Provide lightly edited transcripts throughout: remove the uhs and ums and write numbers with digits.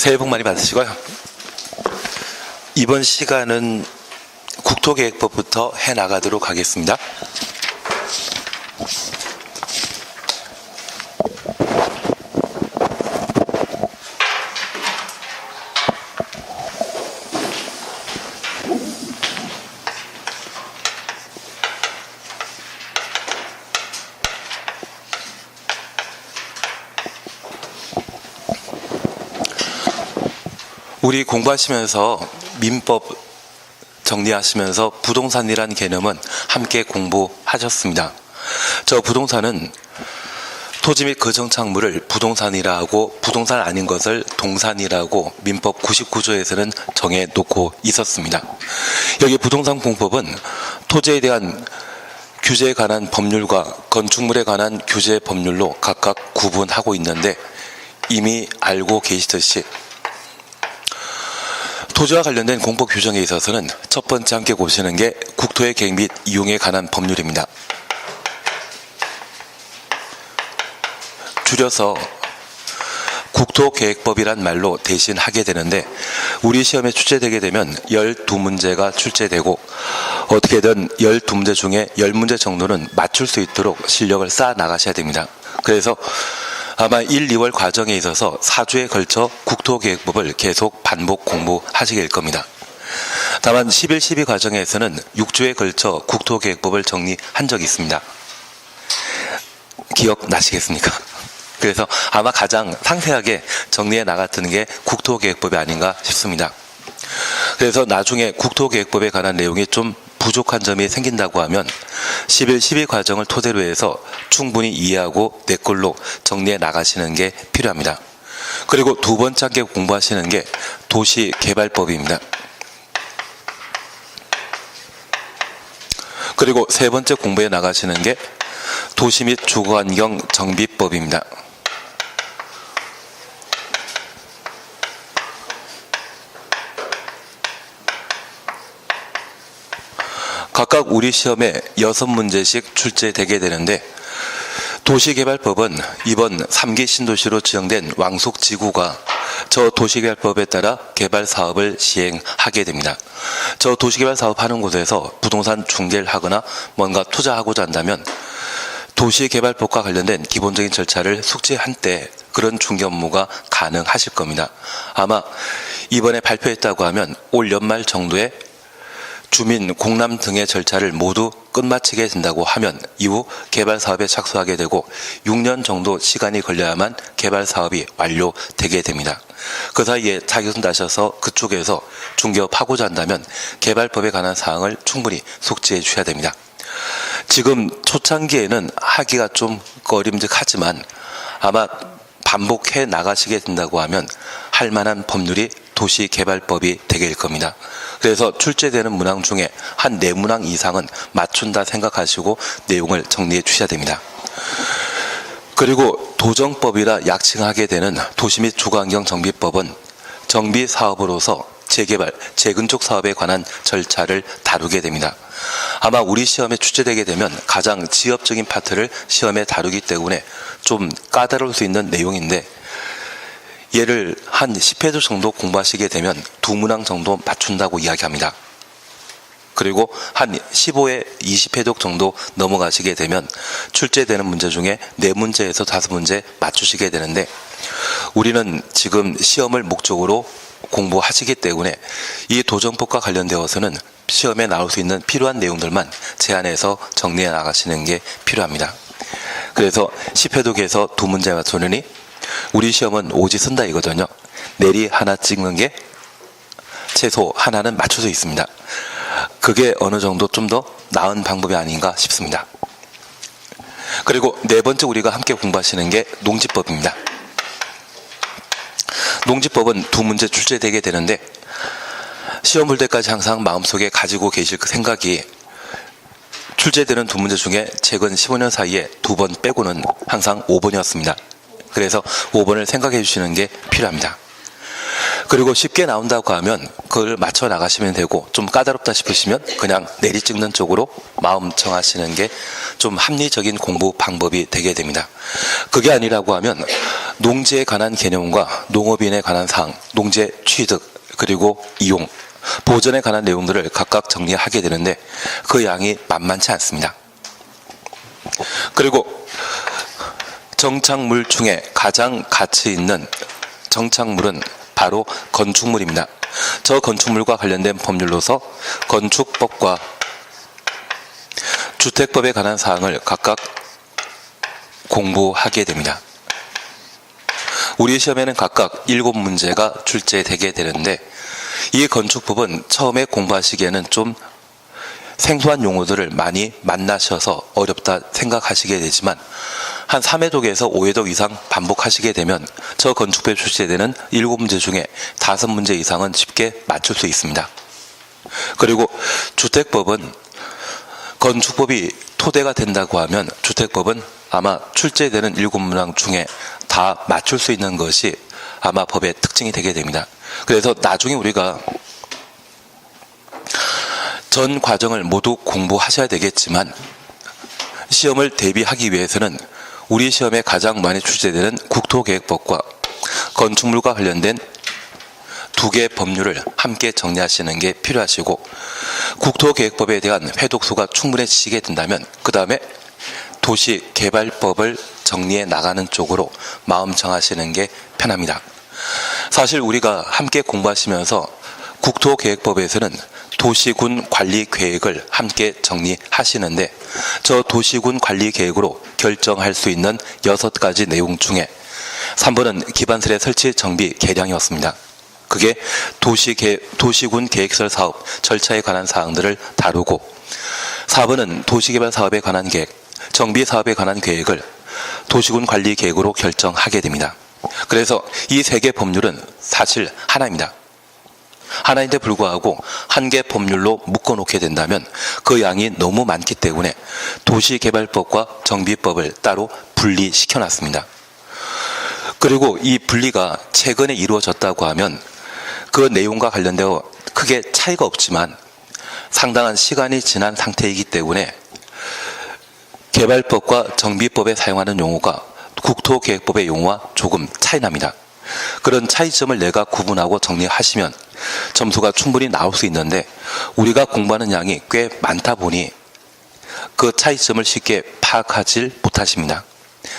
새해 복 많이 받으시고요. 이번 시간은 국토계획법부터 해나가도록 하겠습니다. 우리 공부하시면서 민법 정리하시면서 부동산이라는 개념은 함께 공부하셨습니다. 저 부동산은 토지 및 거정착물을 부동산이라 하고 부동산 아닌 것을 동산이라고 민법 99조에서는 정해놓고 있었습니다. 여기 부동산공법은 토지에 대한 규제에 관한 법률과 건축물에 관한 규제 법률로 각각 구분하고 있는데 이미 알고 계시듯이 토지와 관련된 공법 규정에 있어서는 첫 번째 함께 보시는 게 국토의 계획 및 이용에 관한 법률입니다. 줄여서 국토계획법이란 말로 대신 하게 되는데 우리 시험에 출제되게 되면 12문제가 출제되고 어떻게든 12문제 중에 10문제 정도는 맞출 수 있도록 실력을 쌓아 나가셔야 됩니다. 그래서 아마 1, 2월 과정에 있어서 4주에 걸쳐 국토계획법을 계속 반복 공부하시게 될 겁니다. 다만 11, 12 과정에서는 6주에 걸쳐 국토계획법을 정리한 적이 있습니다. 기억나시겠습니까? 그래서 아마 가장 상세하게 정리해 나갔던 게 국토계획법이 아닌가 싶습니다. 그래서 나중에 국토계획법에 관한 내용이 좀 부족한 점이 생긴다고 하면 11, 12 과정을 토대로 해서 충분히 이해하고 내 걸로 정리해 나가시는 게 필요합니다. 그리고 두 번째 함께 공부하시는 게 도시개발법입니다. 그리고 세 번째 공부해 나가시는 게 도시 및 주거환경 정비법입니다. 각각 우리 시험에 6문제씩 출제되게 되는데 도시개발법은 이번 3기 신도시로 지정된 왕속지구가 저 도시개발법에 따라 개발사업을 시행하게 됩니다. 저 도시개발사업 하는 곳에서 부동산 중개를 하거나 뭔가 투자하고자 한다면 도시개발법과 관련된 기본적인 절차를 숙지한 때 그런 중개 업무가 가능하실 겁니다. 아마 이번에 발표했다고 하면 올 연말 정도에 주민, 공람 등의 절차를 모두 끝마치게 된다고 하면 이후 개발사업에 착수하게 되고 6년 정도 시간이 걸려야만 개발사업이 완료되게 됩니다. 그 사이에 자격증 따셔서 그쪽에서 중개업하고자 한다면 개발법에 관한 사항을 충분히 숙지해 주셔야 됩니다. 지금 초창기에는 하기가 좀 꺼림직하지만 아마 반복해 나가시게 된다고 하면 할 만한 법률이 도시개발법이 되게 될 겁니다. 그래서 출제되는 문항 중에 한 4문항 이상은 맞춘다 생각하시고 내용을 정리해 주셔야 됩니다. 그리고 도정법이라 약칭하게 되는 도시 및 주거환경 정비법은 정비사업으로서 재개발, 재건축 사업에 관한 절차를 다루게 됩니다. 아마 우리 시험에 출제되게 되면 가장 지엽적인 파트를 시험에 다루기 때문에 좀 까다로울 수 있는 내용인데 얘를 한 10회도 정도 공부하시게 되면 2문항 정도 맞춘다고 이야기합니다. 그리고 한 15회, 20회독 정도 넘어가시게 되면 출제되는 문제 중에 4문제에서 5문제 맞추시게 되는데 우리는 지금 시험을 목적으로 공부하시기 때문에 이 도정법과 관련되어서는 시험에 나올 수 있는 필요한 내용들만 제안해서 정리해 나가시는 게 필요합니다. 그래서 10회독에서 2문제 맞추느니 우리 시험은 오지 쓴다 이거든요. 내리 하나 찍는 게 최소 하나는 맞출 수 있습니다. 그게 어느 정도 좀 더 나은 방법이 아닌가 싶습니다. 그리고 네 번째 우리가 함께 공부하시는 게 농지법입니다. 농지법은 2문제 출제되게 되는데 시험 볼 때까지 항상 마음속에 가지고 계실 그 생각이 출제되는 2문제 중에 최근 15년 사이에 2번 빼고는 항상 5번이었습니다. 그래서 5번을 생각해 주시는 게 필요합니다. 그리고 쉽게 나온다고 하면 그걸 맞춰 나가시면 되고, 좀 까다롭다 싶으시면 그냥 내리 찍는 쪽으로 마음 정하시는 게 좀 합리적인 공부 방법이 되게 됩니다. 그게 아니라고 하면 농지에 관한 개념과 농업인에 관한 사항, 농지 취득, 그리고 이용, 보전에 관한 내용들을 각각 정리하게 되는데 그 양이 만만치 않습니다. 그리고 정착물 중에 가장 가치 있는 정착물은 바로 건축물입니다. 저 건축물과 관련된 법률로서 건축법과 주택법에 관한 사항을 각각 공부하게 됩니다. 우리 시험에는 각각 7문제가 출제되게 되는데 이 건축법은 처음에 공부하시기에는 좀 생소한 용어들을 많이 만나셔서 어렵다 생각하시게 되지만 한 3회독에서 5회독 이상 반복하시게 되면 저 건축법에 출제되는 7문제 중에 5문제 이상은 쉽게 맞출 수 있습니다. 그리고 주택법은 건축법이 토대가 된다고 하면 주택법은 아마 출제되는 7문항 중에 다 맞출 수 있는 것이 아마 법의 특징이 되게 됩니다. 그래서 나중에 우리가 전 과정을 모두 공부하셔야 되겠지만 시험을 대비하기 위해서는 우리 시험에 가장 많이 출제되는 국토계획법과 건축물과 관련된 2개 법률을 함께 정리하시는 게 필요하시고, 국토계획법에 대한 회독수가 충분해지시게 된다면 그 다음에 도시개발법을 정리해 나가는 쪽으로 마음 정하시는 게 편합니다. 사실 우리가 함께 공부하시면서 국토계획법에서는 도시군 관리계획을 함께 정리하시는데 저 도시군 관리계획으로 결정할 수 있는 6가지 내용 중에 3번은 기반설의 설치 정비 개량이었습니다. 그게 도시군 계획설 사업 절차에 관한 사항들을 다루고, 4번은 도시개발 사업에 관한 계획, 정비 사업에 관한 계획을 도시군 관리 계획으로 결정하게 됩니다. 그래서 이 3개 법률은 사실 하나입니다. 하나인데 불구하고 한 개 법률로 묶어놓게 된다면 그 양이 너무 많기 때문에 도시개발법과 정비법을 따로 분리시켜놨습니다. 그리고 이 분리가 최근에 이루어졌다고 하면 그 내용과 관련되어 크게 차이가 없지만 상당한 시간이 지난 상태이기 때문에 개발법과 정비법에 사용하는 용어가 국토계획법의 용어와 조금 차이 납니다. 그런 차이점을 내가 구분하고 정리하시면 점수가 충분히 나올 수 있는데 우리가 공부하는 양이 꽤 많다 보니 그 차이점을 쉽게 파악하지 못하십니다.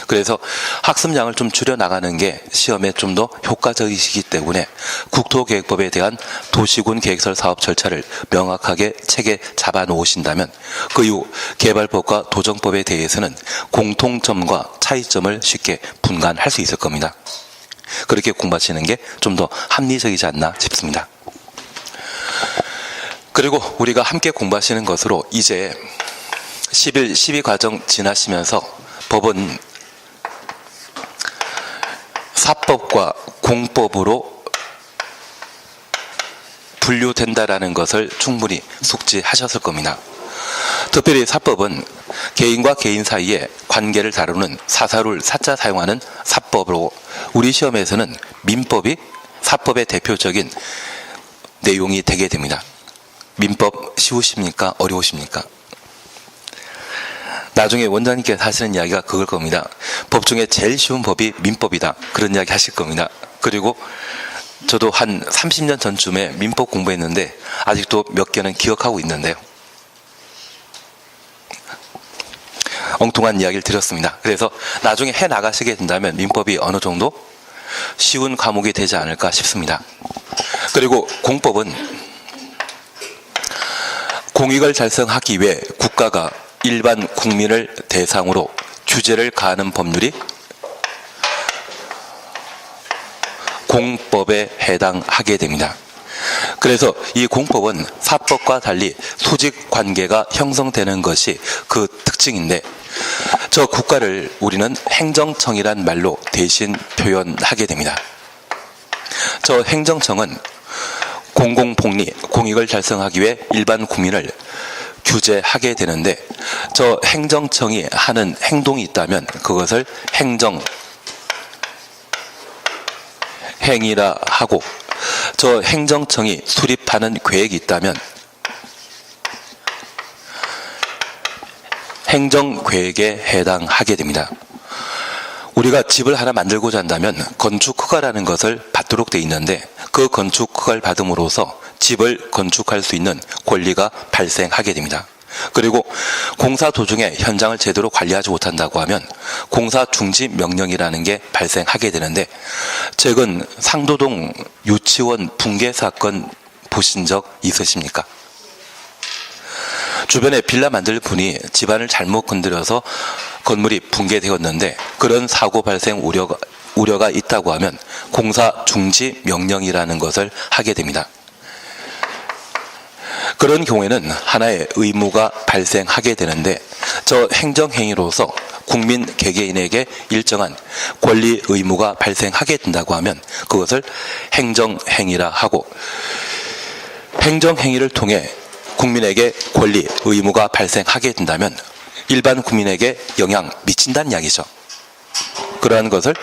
그래서 학습량을 좀 줄여나가는 게 시험에 좀 더 효과적이시기 때문에 국토계획법에 대한 도시군 계획설 사업 절차를 명확하게 책에 잡아 놓으신다면 그 이후 개발법과 도정법에 대해서는 공통점과 차이점을 쉽게 분간할 수 있을 겁니다. 그렇게 공부하시는 게 좀 더 합리적이지 않나 싶습니다. 그리고 우리가 함께 공부하시는 것으로 이제 11, 12과정 지나시면서 법은 사법과 공법으로 분류된다라는 것을 충분히 숙지하셨을 겁니다. 특별히 사법은 개인과 개인 사이의 관계를 다루는 사사를 사자 사용하는 사법으로 우리 시험에서는 민법이 사법의 대표적인 내용이 되게 됩니다. 민법 쉬우십니까? 어려우십니까? 나중에 원장님께서 하시는 이야기가 그걸 겁니다. 법 중에 제일 쉬운 법이 민법이다. 그런 이야기 하실 겁니다. 그리고 저도 한 30년 전쯤에 민법 공부했는데 아직도 몇 개는 기억하고 있는데요. 엉뚱한 이야기를 드렸습니다. 그래서 나중에 해 나가시게 된다면 민법이 어느 정도 쉬운 과목이 되지 않을까 싶습니다. 그리고 공법은 공익을 달성하기 위해 국가가 일반 국민을 대상으로 규제를 가하는 법률이 공법에 해당하게 됩니다. 그래서 이 공법은 사법과 달리 수직 관계가 형성되는 것이 그 특징인데 저 국가를 우리는 행정청이란 말로 대신 표현하게 됩니다. 저 행정청은 공공복리, 공익을 달성하기 위해 일반 국민을 규제하게 되는데 저 행정청이 하는 행동이 있다면 그것을 행정행위라 하고 저 행정청이 수립하는 계획이 있다면 행정계획에 해당하게 됩니다. 우리가 집을 하나 만들고자 한다면 건축허가라는 것을 받도록 돼 있는데 그 건축허가를 받음으로써 집을 건축할 수 있는 권리가 발생하게 됩니다. 그리고 공사 도중에 현장을 제대로 관리하지 못한다고 하면 공사 중지 명령이라는 게 발생하게 되는데 최근 상도동 유치원 붕괴 사건 보신 적 있으십니까? 주변에 빌라 만들 분이 집안을 잘못 건드려서 건물이 붕괴되었는데 그런 사고 발생 우려가 있다고 하면 공사 중지 명령이라는 것을 하게 됩니다. 그런 경우에는 하나의 의무가 발생하게 되는데 저 행정행위로서 국민 개개인에게 일정한 권리 의무가 발생하게 된다고 하면 그것을 행정행위라 하고 행정행위를 통해 국민에게 권리 의무가 발생하게 된다면 일반 국민에게 영향 미친다는 이야기죠. 그러한 것을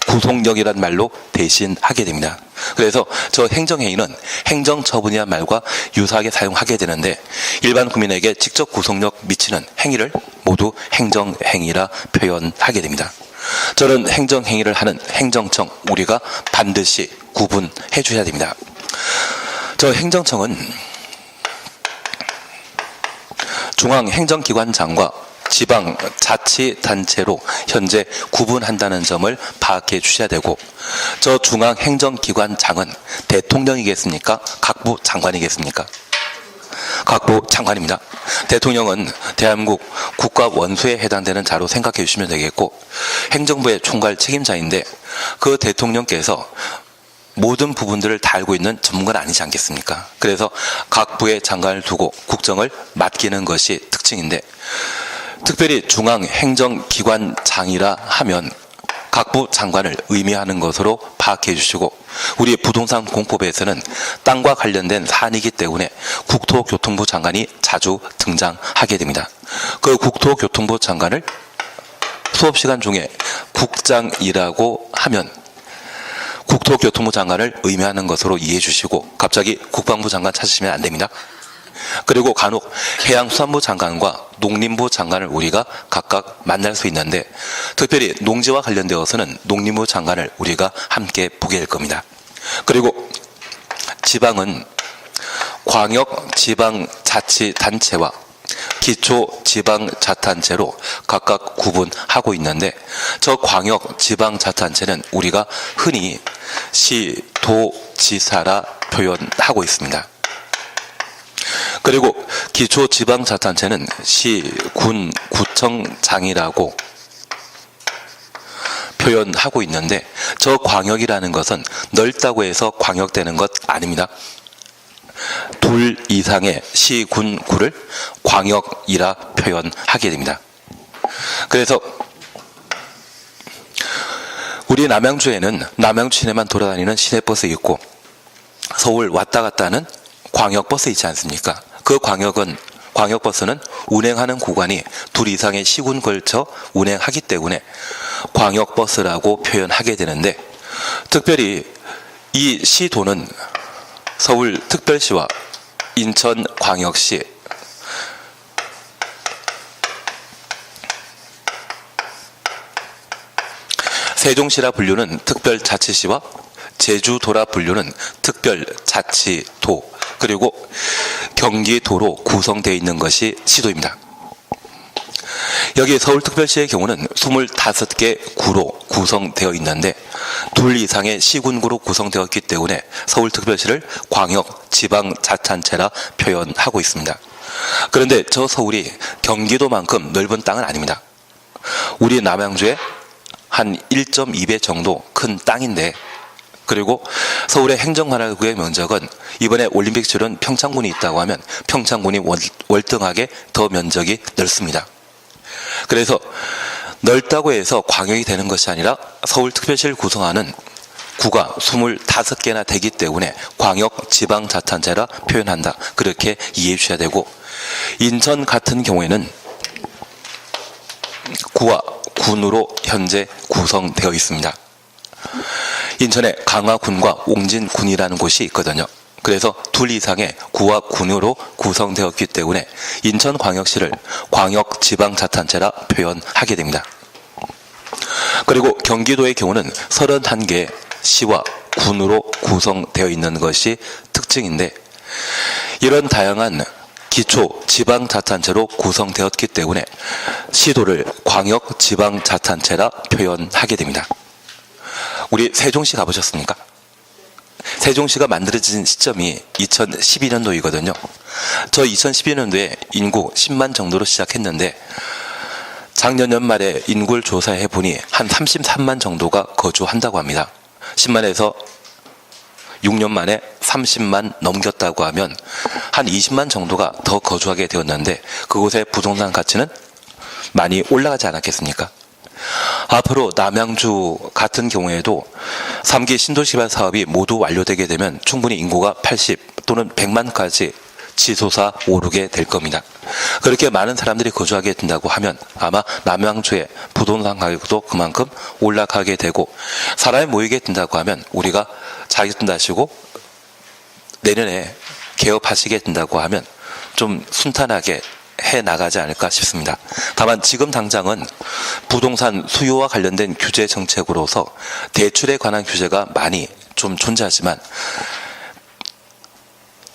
구속력이라는 말로 대신하게 됩니다. 그래서 저 행정행위는 행정처분이란 말과 유사하게 사용하게 되는데 일반 국민에게 직접 구속력 미치는 행위를 모두 행정행위라 표현하게 됩니다. 저런 행정행위를 하는 행정청 우리가 반드시 구분해 줘야 됩니다. 저 행정청은 중앙행정기관장과 지방자치단체로 현재 구분한다는 점을 파악해 주셔야 되고 저 중앙행정기관장은 대통령이겠습니까? 각부 장관이겠습니까? 각부 장관입니다. 대통령은 대한민국 국가원수에 해당되는 자로 생각해 주시면 되겠고 행정부의 총괄 책임자인데 그 대통령께서 모든 부분들을 다 알고 있는 전문가는 아니지 않겠습니까? 그래서 각 부의 장관을 두고 국정을 맡기는 것이 특징인데 특별히 중앙행정기관장이라 하면 각부 장관을 의미하는 것으로 파악해 주시고 우리 부동산 공법에서는 땅과 관련된 사안이기 때문에 국토교통부 장관이 자주 등장하게 됩니다. 그 국토교통부 장관을 수업시간 중에 국장이라고 하면 국토교통부 장관을 의미하는 것으로 이해해 주시고 갑자기 국방부 장관 찾으시면 안 됩니다. 그리고 간혹 해양수산부 장관과 농림부 장관을 우리가 각각 만날 수 있는데 특별히 농지와 관련되어서는 농림부 장관을 우리가 함께 보게 될 겁니다. 그리고 지방은 광역지방자치단체와 기초지방자치단체로 각각 구분하고 있는데 저 광역지방자치단체는 우리가 흔히 시도지사라 표현하고 있습니다. 그리고 기초지방자치단체는 시, 군, 구청장이라고 표현하고 있는데 저 광역이라는 것은 넓다고 해서 광역되는 것 아닙니다. 둘 이상의 시, 군, 구를 광역이라 표현하게 됩니다. 그래서 우리 남양주에는 남양주 시내만 돌아다니는 시내버스 있고 서울 왔다 갔다 하는 광역버스 있지 않습니까? 그 광역버스는 운행하는 구간이 둘 이상의 시군 걸쳐 운행하기 때문에 광역버스라고 표현하게 되는데 특별히 이 시도는 서울특별시와 인천광역시, 세종시라 분류는 특별자치시와 제주도라 분류는 특별자치도 그리고 경기도로 구성되어 있는 것이 시도입니다. 여기 서울특별시의 경우는 25개 구로 구성되어 있는데 둘 이상의 시군구로 구성되었기 때문에 서울특별시를 광역지방자치단체라 표현하고 있습니다. 그런데 저 서울이 경기도만큼 넓은 땅은 아닙니다. 우리 남양주의 한 1.2배 정도 큰 땅인데 그리고 서울의 행정관할구의 면적은 이번에 올림픽 치른 평창군이 있다고 하면 평창군이 월등하게 더 면적이 넓습니다. 그래서 넓다고 해서 광역이 되는 것이 아니라 서울특별시를 구성하는 구가 25개나 되기 때문에 광역지방자치단체라 표현한다. 그렇게 이해해 주셔야 되고 인천 같은 경우에는 구와 군으로 현재 구성되어 있습니다. 인천에 강화군과 옹진군이라는 곳이 있거든요. 그래서 둘 이상의 구와 군으로 구성되었기 때문에 인천광역시를 광역지방자치단체라 표현하게 됩니다. 그리고 경기도의 경우는 31개 시와 군으로 구성되어 있는 것이 특징인데, 이런 다양한 기초 지방자치단체로 구성되었기 때문에 시도를 광역지방자치단체라 표현하게 됩니다. 우리 세종시 가보셨습니까? 세종시가 만들어진 시점이 2012년도이거든요. 저 2012년도에 인구 10만 정도로 시작했는데 작년 연말에 인구를 조사해 보니 한 33만 정도가 거주한다고 합니다. 10만에서 6년 만에 30만 넘겼다고 하면 한 20만 정도가 더 거주하게 되었는데 그곳의 부동산 가치는 많이 올라가지 않았겠습니까? 앞으로 남양주 같은 경우에도 3기 신도시개발 사업이 모두 완료되게 되면 충분히 인구가 80 또는 100만까지 치솟아 오르게 될 겁니다. 그렇게 많은 사람들이 거주하게 된다고 하면 아마 남양주의 부동산 가격도 그만큼 올라가게 되고, 사람이 모이게 된다고 하면 우리가 자격증 다시고 내년에 개업하시게 된다고 하면 좀 순탄하게 해 나가지 않을까 싶습니다. 다만 지금 당장은 부동산 수요와 관련된 규제 정책으로서 대출에 관한 규제가 많이 좀 존재하지만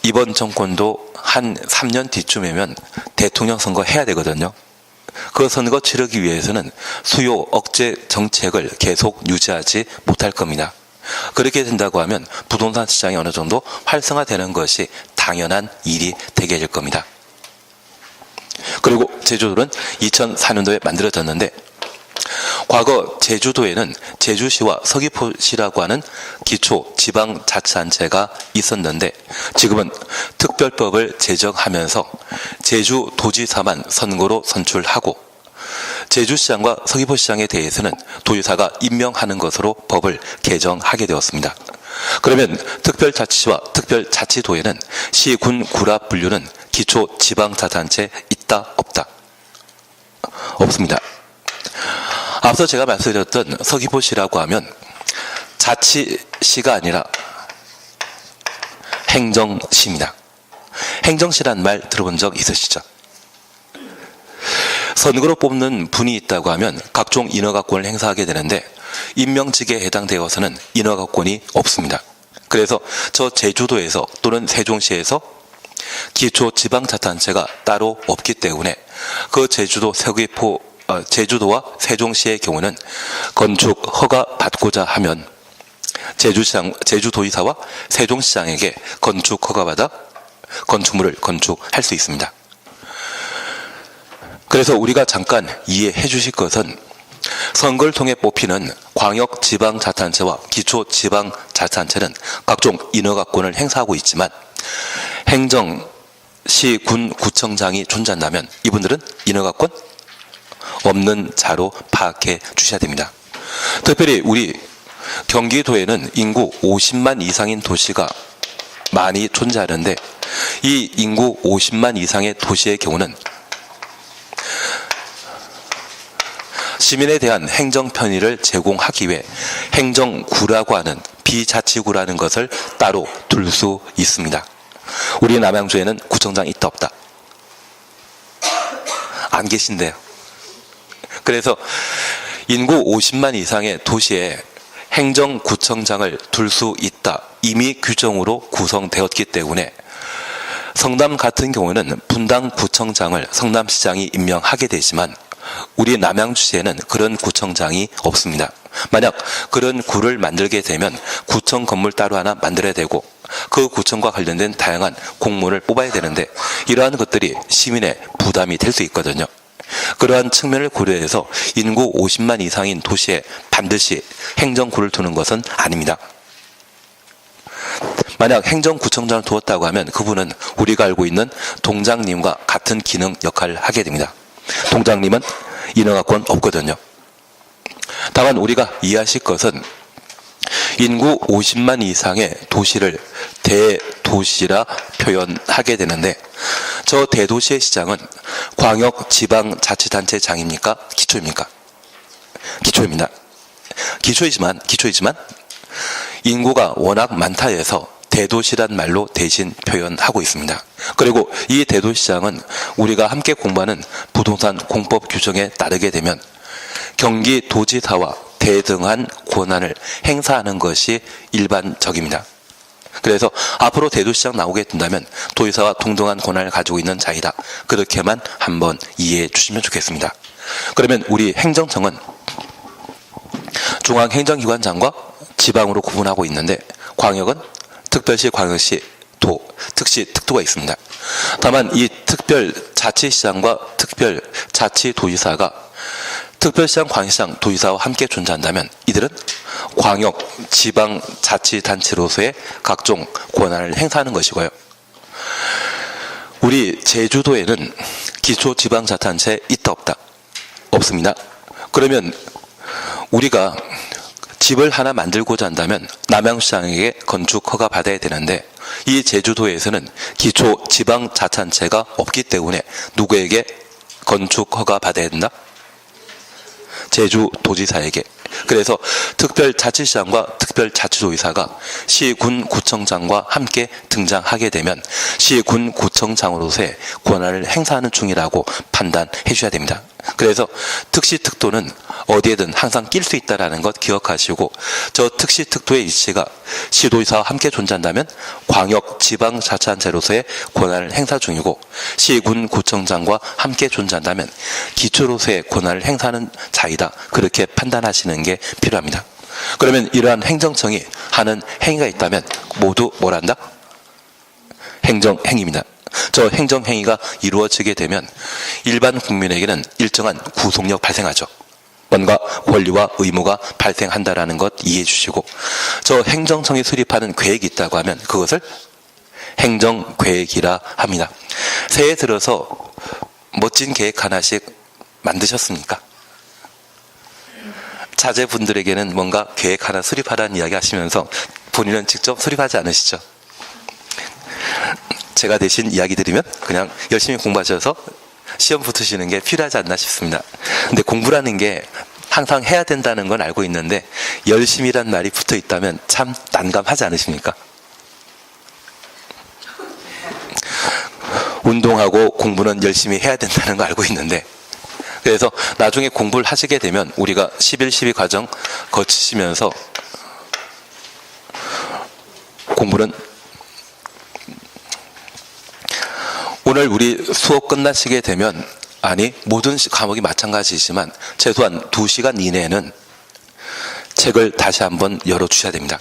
이번 정권도 한 3년 뒤쯤이면 대통령 선거 해야 되거든요. 그 선거 치르기 위해서는 수요 억제 정책을 계속 유지하지 못할 겁니다. 그렇게 된다고 하면 부동산 시장이 어느 정도 활성화되는 것이 당연한 일이 되게 될 겁니다. 그리고 제주도는 2004년도에 만들어졌는데 과거 제주도에는 제주시와 서귀포시라고 하는 기초 지방자치단체가 있었는데 지금은 특별법을 제정하면서 제주도지사만 선거로 선출하고 제주시장과 서귀포시장에 대해서는 도지사가 임명하는 것으로 법을 개정하게 되었습니다. 그러면 특별자치시와 특별자치도에는 시, 군, 구라 분류는 기초 지방자치단체 있다 없다? 없습니다. 앞서 제가 말씀드렸던 서귀포시라고 하면 자치시가 아니라 행정시입니다. 행정시란 말 들어본 적 있으시죠? 선거로 뽑는 분이 있다고 하면 각종 인허가권을 행사하게 되는데 임명직에 해당되어서는 인허가권이 없습니다. 그래서 저 제주도에서 또는 세종시에서 기초지방자치단체가 따로 없기 때문에 그 제주도와 세종시의 경우는 건축 허가 받고자 하면 제주도지사와 세종시장에게 건축 허가받아 건축물을 건축할 수 있습니다. 그래서 우리가 잠깐 이해해 주실 것은 선거를 통해 뽑히는 광역지방자치단체와 기초지방자치단체는 각종 인허가권을 행사하고 있지만 행정시, 군, 구청장이 존재한다면 이분들은 인허가권 없는 자로 파악해 주셔야 됩니다. 특별히 우리 경기도에는 인구 50만 이상인 도시가 많이 존재하는데 이 인구 50만 이상의 도시의 경우는 시민에 대한 행정 편의를 제공하기 위해 행정구라고 하는 비자치구라는 것을 따로 둘 수 있습니다. 우리 남양주에는 구청장 있다 없다? 안 계신데요. 그래서 인구 50만 이상의 도시에 행정구청장을 둘 수 있다. 이미 규정으로 구성되었기 때문에 성남 같은 경우는 분당 구청장을 성남시장이 임명하게 되지만 우리 남양주시에는 그런 구청장이 없습니다. 만약 그런 구를 만들게 되면 구청 건물 따로 하나 만들어야 되고 그 구청과 관련된 다양한 공무원을 뽑아야 되는데 이러한 것들이 시민의 부담이 될 수 있거든요. 그러한 측면을 고려해서 인구 50만 이상인 도시에 반드시 행정구를 두는 것은 아닙니다. 만약 행정구청장을 두었다고 하면 그분은 우리가 알고 있는 동장님과 같은 기능 역할을 하게 됩니다. 동장님은 인허가권 없거든요. 다만 우리가 이해하실 것은 인구 50만 이상의 도시를 대도시라 표현하게 되는데 저 대도시의 시장은 광역지방자치단체장입니까? 기초입니까? 기초입니다. 기초이지만 인구가 워낙 많다 해서 대도시란 말로 대신 표현하고 있습니다. 그리고 이 대도시장은 우리가 함께 공부하는 부동산 공법 규정에 따르게 되면 경기도지사와 대등한 권한을 행사하는 것이 일반적입니다. 그래서 앞으로 대도시장 나오게 된다면 도지사와 동등한 권한을 가지고 있는 자이다. 그렇게만 한번 이해해 주시면 좋겠습니다. 그러면 우리 행정청은 중앙행정기관장과 지방으로 구분하고 있는데 광역은 특별시, 광역시, 도, 특시, 특도가 있습니다. 다만 이 특별자치시장과 특별자치도지사가 특별시장, 광역시장, 도지사와 함께 존재한다면 이들은 광역, 지방자치단체로서의 각종 권한을 행사하는 것이고요. 우리 제주도에는 기초지방자치단체 있다 없다? 없습니다. 그러면 우리가 집을 하나 만들고자 한다면 남양시장에게 건축 허가 받아야 되는데 이 제주도에서는 기초지방자치단체가 없기 때문에 누구에게 건축 허가 받아야 된다? 제주도지사에게. 그래서 특별자치시장과 특별자치도지사가 시군 구청장과 함께 등장하게 되면 시군 구청장으로서의 권한을 행사하는 중이라고 판단해 주셔야 됩니다. 그래서 특시 특도는 어디에든 항상 낄 수 있다는 것 기억하시고 저 특시 특도의 위치가 시도지사와 함께 존재한다면 광역 지방자치단체로서의 권한을 행사 중이고 시군 구청장과 함께 존재한다면 기초로서의 권한을 행사하는 자이다. 그렇게 판단하시는 게 필요합니다. 그러면 이러한 행정청이 하는 행위가 있다면 모두 뭐란다? 행정행위입니다. 저 행정행위가 이루어지게 되면 일반 국민에게는 일정한 구속력 발생하죠. 뭔가 권리와 의무가 발생한다라는 것 이해해 주시고 저 행정청이 수립하는 계획이 있다고 하면 그것을 행정계획이라 합니다. 새해 들어서 멋진 계획 하나씩 만드셨습니까? 자제분들에게는 뭔가 계획 하나 수립하라는 이야기 하시면서 본인은 직접 수립하지 않으시죠? 제가 대신 이야기 드리면 그냥 열심히 공부하셔서 시험 붙으시는 게 필요하지 않나 싶습니다. 근데 공부라는 게 항상 해야 된다는 건 알고 있는데 열심히란 말이 붙어 있다면 참 난감하지 않으십니까? 운동하고 공부는 열심히 해야 된다는 거 알고 있는데 그래서 나중에 공부를 하시게 되면 우리가 11, 12 과정 거치시면서 공부는 오늘 우리 수업 끝나시게 되면 아니 모든 과목이 마찬가지이지만 최소한 2시간 이내에는 책을 다시 한번 열어주셔야 됩니다.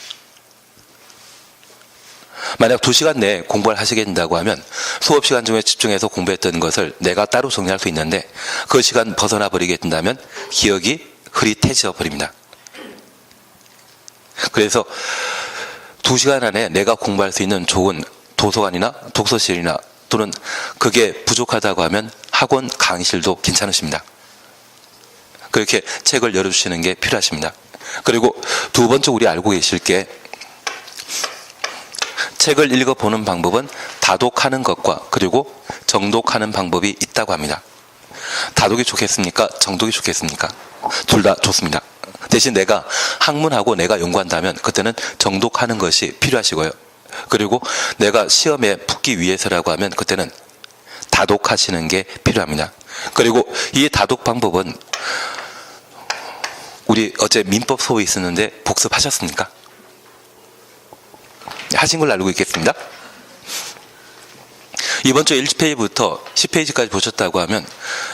만약 2시간 내에 공부를 하시게 된다고 하면 수업 시간 중에 집중해서 공부했던 것을 내가 따로 정리할 수 있는데 그 시간 벗어나 버리게 된다면 기억이 흐릿해져 버립니다. 그래서 2시간 안에 내가 공부할 수 있는 좋은 도서관이나 독서실이나 또는 그게 부족하다고 하면 학원 강의실도 괜찮으십니다. 그렇게 책을 열어주시는 게 필요하십니다. 그리고 두 번째 우리 알고 계실 게 책을 읽어보는 방법은 다독하는 것과 그리고 정독하는 방법이 있다고 합니다. 다독이 좋겠습니까? 정독이 좋겠습니까? 둘 다 좋습니다. 대신 내가 학문하고 내가 연구한다면 그때는 정독하는 것이 필요하시고요. 그리고 내가 시험에 붙기 위해서라고 하면 그때는 다독하시는 게 필요합니다. 그리고 이 다독 방법은 우리 어제 민법 수업이 있었는데 복습하셨습니까? 하신 걸로 알고 있겠습니다. 이번 주 1페이지부터 10페이지까지 보셨다고 하면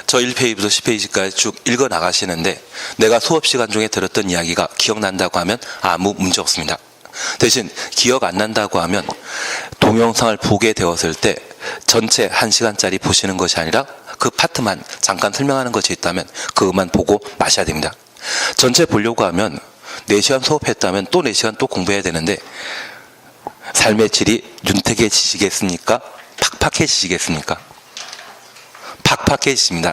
저 1페이지부터 10페이지까지 쭉 읽어 나가시는데 내가 수업 시간 중에 들었던 이야기가 기억난다고 하면 아무 문제 없습니다. 대신 기억 안 난다고 하면 동영상을 보게 되었을 때 전체 1시간짜리 보시는 것이 아니라 그 파트만 잠깐 설명하는 것이 있다면 그것만 보고 마셔야 됩니다. 전체 보려고 하면 4시간 수업했다면 또 4시간 또 공부해야 되는데 삶의 질이 윤택해지시겠습니까? 팍팍해지시겠습니까? 팍팍해집니다.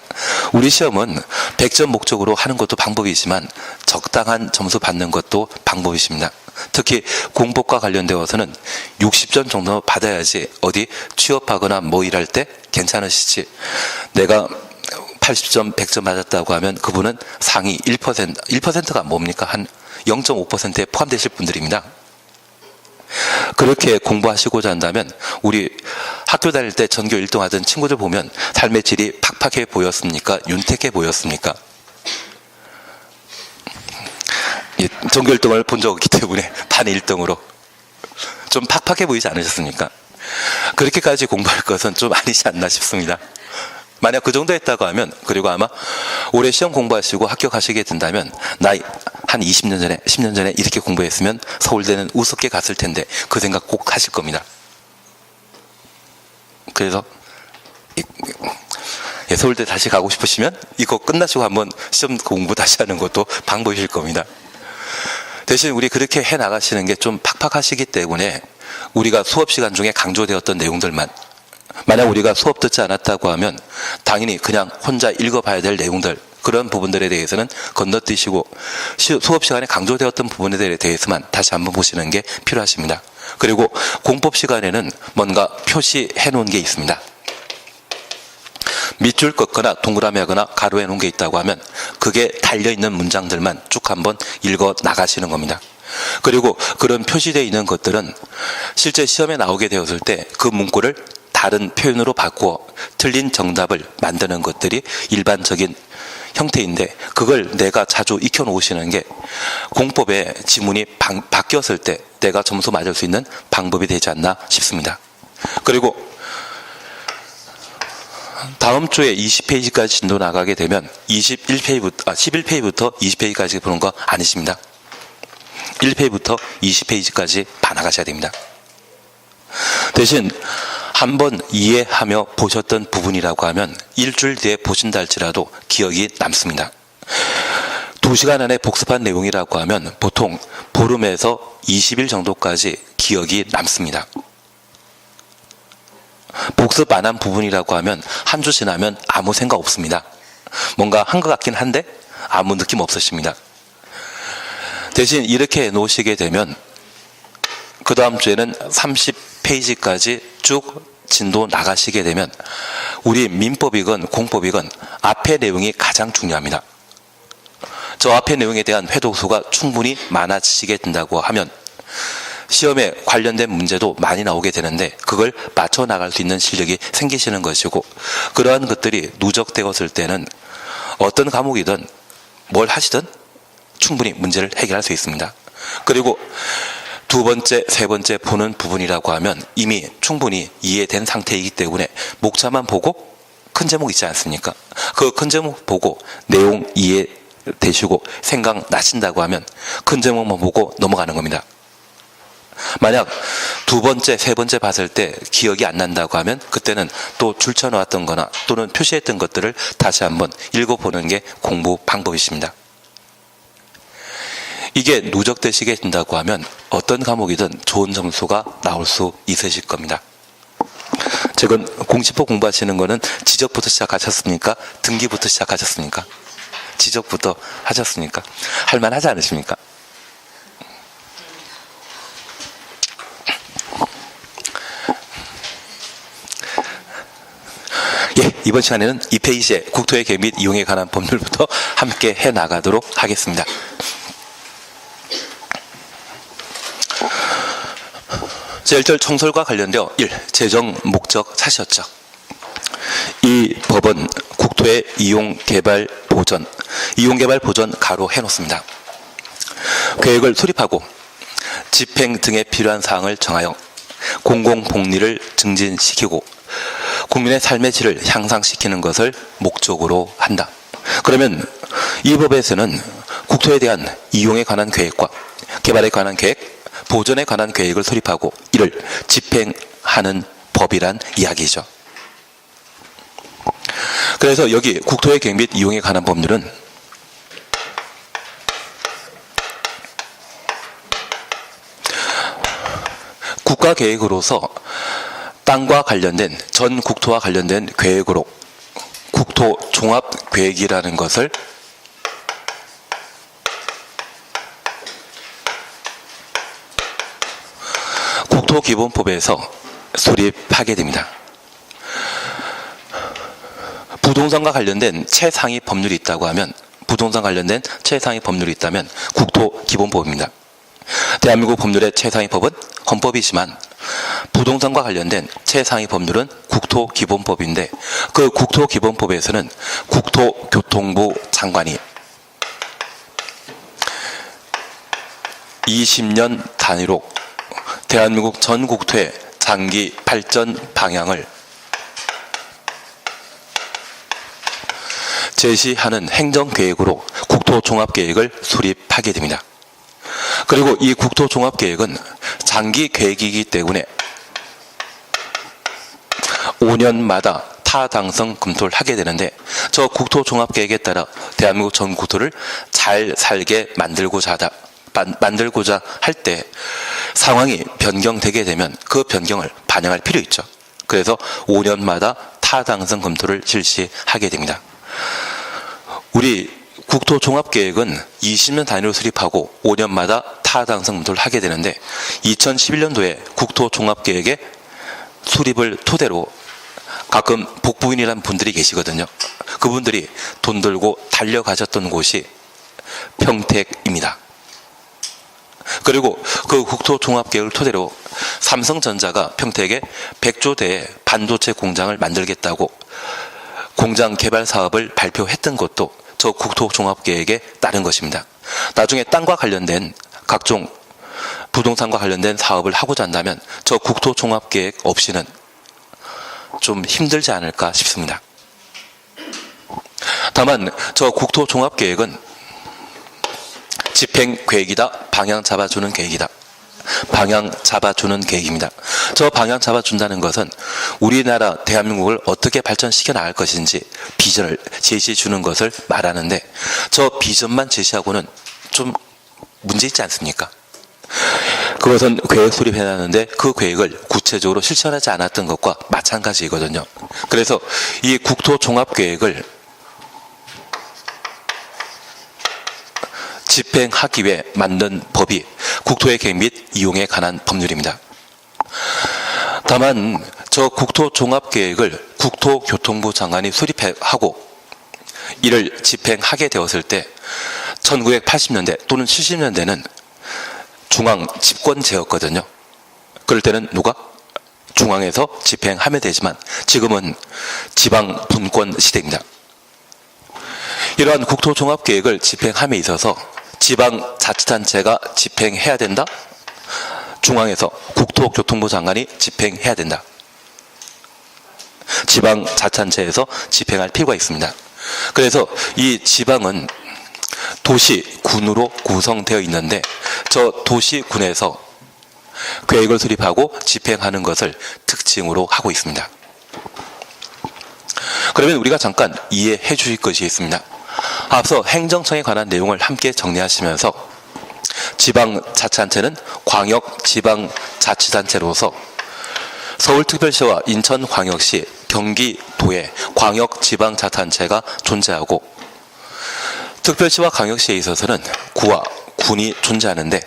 우리 시험은 100점 목적으로 하는 것도 방법이지만 적당한 점수 받는 것도 방법이십니다. 특히 공법과 관련되어서는 60점 정도 받아야지 어디 취업하거나 뭐 일할 때 괜찮으시지. 내가 80점, 100점 맞았다고 하면 그분은 상위 1%가 뭡니까? 한 0.5%에 포함되실 분들입니다. 그렇게 공부하시고자 한다면 우리 학교 다닐 때 전교 1등 하던 친구들 보면 삶의 질이 팍팍해 보였습니까? 윤택해 보였습니까? 전교 1등을 본 적 없기 때문에 반 1등으로 좀 팍팍해 보이지 않으셨습니까? 그렇게까지 공부할 것은 좀 아니지 않나 싶습니다. 만약 그 정도 했다고 하면, 그리고 아마 올해 시험 공부하시고 합격하시게 된다면 나이 한 20년 전에 10년 전에 이렇게 공부했으면 서울대는 우습게 갔을 텐데 그 생각 꼭 하실 겁니다. 그래서 서울대 다시 가고 싶으시면 이거 끝나시고 한번 시험 공부 다시 하는 것도 방법이실 겁니다. 대신 우리 그렇게 해 나가시는 게 좀 팍팍하시기 때문에 우리가 수업 시간 중에 강조되었던 내용들만, 만약 우리가 수업 듣지 않았다고 하면 당연히 그냥 혼자 읽어봐야 될 내용들, 그런 부분들에 대해서는 건너뛰시고 수업 시간에 강조되었던 부분에 대해서만 다시 한번 보시는 게 필요하십니다. 그리고 공법 시간에는 뭔가 표시해 놓은 게 있습니다. 밑줄 긋거나 동그라미 하거나 가로해 놓은 게 있다고 하면 그게 달려있는 문장들만 쭉 한번 읽어 나가시는 겁니다. 그리고 그런 표시되어 있는 것들은 실제 시험에 나오게 되었을 때 그 문구를 다른 표현으로 바꾸어 틀린 정답을 만드는 것들이 일반적인 형태인데, 그걸 내가 자주 익혀 놓으시는 게 공법의 지문이 바뀌었을 때 내가 점수 맞을 수 있는 방법이 되지 않나 싶습니다. 그리고 다음 주에 20페이지까지 진도 나가게 되면 11페이지부터 20페이지까지 보는 거 아니십니다. 1페이지부터 20페이지까지 봐나가셔야 됩니다. 대신 한번 이해하며 보셨던 부분이라고 하면 일주일 뒤에 보신다 할지라도 기억이 남습니다. 2시간 안에 복습한 내용이라고 하면 보통 보름에서 20일 정도까지 기억이 남습니다. 복습 안 한 부분이라고 하면 한 주 지나면 아무 생각 없습니다. 뭔가 한 것 같긴 한데 아무 느낌 없으십니다. 대신 이렇게 해놓으시게 되면 그 다음 주에는 30페이지까지 쭉 진도 나가시게 되면 우리 민법이건 공법이건 앞의 내용이 가장 중요합니다. 저 앞의 내용에 대한 회독수가 충분히 많아지시게 된다고 하면 시험에 관련된 문제도 많이 나오게 되는데 그걸 맞춰 나갈 수 있는 실력이 생기시는 것이고, 그러한 것들이 누적되었을 때는 어떤 과목이든 뭘 하시든 충분히 문제를 해결할 수 있습니다. 그리고 두 번째, 세 번째 보는 부분이라고 하면 이미 충분히 이해된 상태이기 때문에 목차만 보고 큰 제목 있지 않습니까? 그 큰 제목 보고 내용 이해되시고 생각나신다고 하면 큰 제목만 보고 넘어가는 겁니다. 만약 두 번째, 세 번째 봤을 때 기억이 안 난다고 하면 그때는 또 줄쳐놓았던 거나 또는 표시했던 것들을 다시 한번 읽어보는 게 공부 방법이십니다. 이게 누적되시게 된다고 하면 어떤 과목이든 좋은 점수가 나올 수 있으실 겁니다. 지금 공시법 공부하시는 거는 지적부터 시작하셨습니까? 등기부터 시작하셨습니까? 지적부터 하셨습니까? 할만하지 않으십니까? 예, 이번 시간에는 2페이지의 국토의 계획 및 이용에 관한 법률부터 함께 해나가도록 하겠습니다. 제1절 청설과 관련되어 1. 재정 목적 사실적. 이 법은 국토의 이용개발 보전, 이용개발 보전 가로 해놓습니다. 계획을 수립하고 집행 등에 필요한 사항을 정하여 공공복리를 증진시키고 국민의 삶의 질을 향상시키는 것을 목적으로 한다. 그러면 이 법에서는 국토에 대한 이용에 관한 계획과 개발에 관한 계획, 보전에 관한 계획을 수립하고 이를 집행하는 법이란 이야기죠. 그래서 여기 국토의 계획 및 이용에 관한 법률은 국가계획으로서 땅과 관련된 전 국토와 관련된 계획으로 국토 종합계획이라는 것을 국토기본법에서 수립하게 됩니다. 부동산과 관련된 최상위 법률이 있다고 하면, 부동산 관련된 최상위 법률이 있다면 국토기본법입니다. 대한민국 법률의 최상위 법은 헌법이지만 부동산과 관련된 최상위 법률은 국토기본법인데 그 국토기본법에서는 국토교통부 장관이 20년 단위로 대한민국 전 국토의 장기 발전 방향을 제시하는 행정계획으로 국토종합계획을 수립하게 됩니다. 그리고 이 국토종합계획은 장기 계획이기 때문에 5년마다 타당성 검토를 하게 되는데 저 국토종합계획에 따라 대한민국 전 국토를 잘 살게 만들고자 할 때 상황이 변경되게 되면 그 변경을 반영할 필요 있죠. 그래서 5년마다 타당성 검토를 실시하게 됩니다. 우리 국토종합계획은 20년 단위로 수립하고 5년마다 타당성 검토를 하게 되는데 2011년도에 국토종합계획의 수립을 토대로 가끔 복부인이라는 분들이 계시거든요. 그분들이 돈 들고 달려가셨던 곳이 평택입니다. 그리고 그 국토종합계획을 토대로 삼성전자가 평택에 100조대의 반도체 공장을 만들겠다고 공장 개발 사업을 발표했던 것도 저 국토종합계획에 따른 것입니다. 나중에 땅과 관련된 각종 부동산과 관련된 사업을 하고자 한다면 저 국토종합계획 없이는 좀 힘들지 않을까 싶습니다. 다만 저 국토종합계획은 집행계획이다. 방향 잡아주는 계획이다. 방향 잡아주는 계획입니다. 저 방향 잡아준다는 것은 우리나라 대한민국을 어떻게 발전시켜 나갈 것인지 비전을 제시해 주는 것을 말하는데 저 비전만 제시하고는 좀 문제 있지 않습니까? 그것은 계획 수립해놨는데 그 계획을 구체적으로 실천하지 않았던 것과 마찬가지이거든요. 그래서 이 국토종합계획을 집행하기 위해 만든 법이 국토의 계획 및 이용에 관한 법률입니다. 다만 저 국토종합계획을 국토교통부 장관이 수립하고 이를 집행하게 되었을 때 1980년대 또는 70년대는 중앙 집권제였거든요. 그럴 때는 누가? 중앙에서 집행하면 되지만 지금은 지방 분권 시대입니다. 이러한 국토종합계획을 집행함에 있어서 지방자치단체가 집행해야 된다? 중앙에서 국토교통부 장관이 집행해야 된다. 지방자치단체에서 집행할 필요가 있습니다. 그래서 이 지방은 도시군으로 구성되어 있는데 저 도시군에서 계획을 수립하고 집행하는 것을 특징으로 하고 있습니다. 그러면 우리가 잠깐 이해해 주실 것이 있습니다. 앞서 행정청에 관한 내용을 함께 정리하시면서 지방자치단체는 광역지방자치단체로서 서울특별시와 인천광역시, 경기도에 광역지방자치단체가 존재하고 특별시와 광역시에 있어서는 구와 군이 존재하는데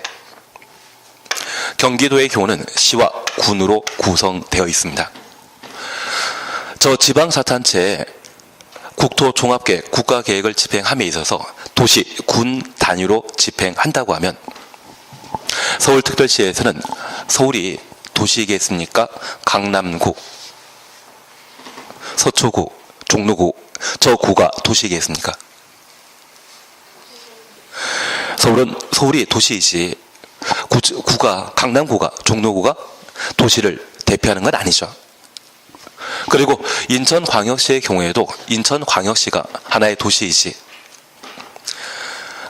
경기도의 경우는 시와 군으로 구성되어 있습니다. 저 지방자치단체에 국토종합계획, 국가계획을 집행함에 있어서 도시, 군 단위로 집행한다고 하면 서울특별시에서는 서울이 도시이겠습니까? 강남구, 서초구, 종로구, 저 구가 도시이겠습니까? 서울이 도시이지 구가, 강남구가, 종로구가 도시를 대표하는 건 아니죠. 그리고 인천광역시의 경우에도 인천광역시가 하나의 도시이지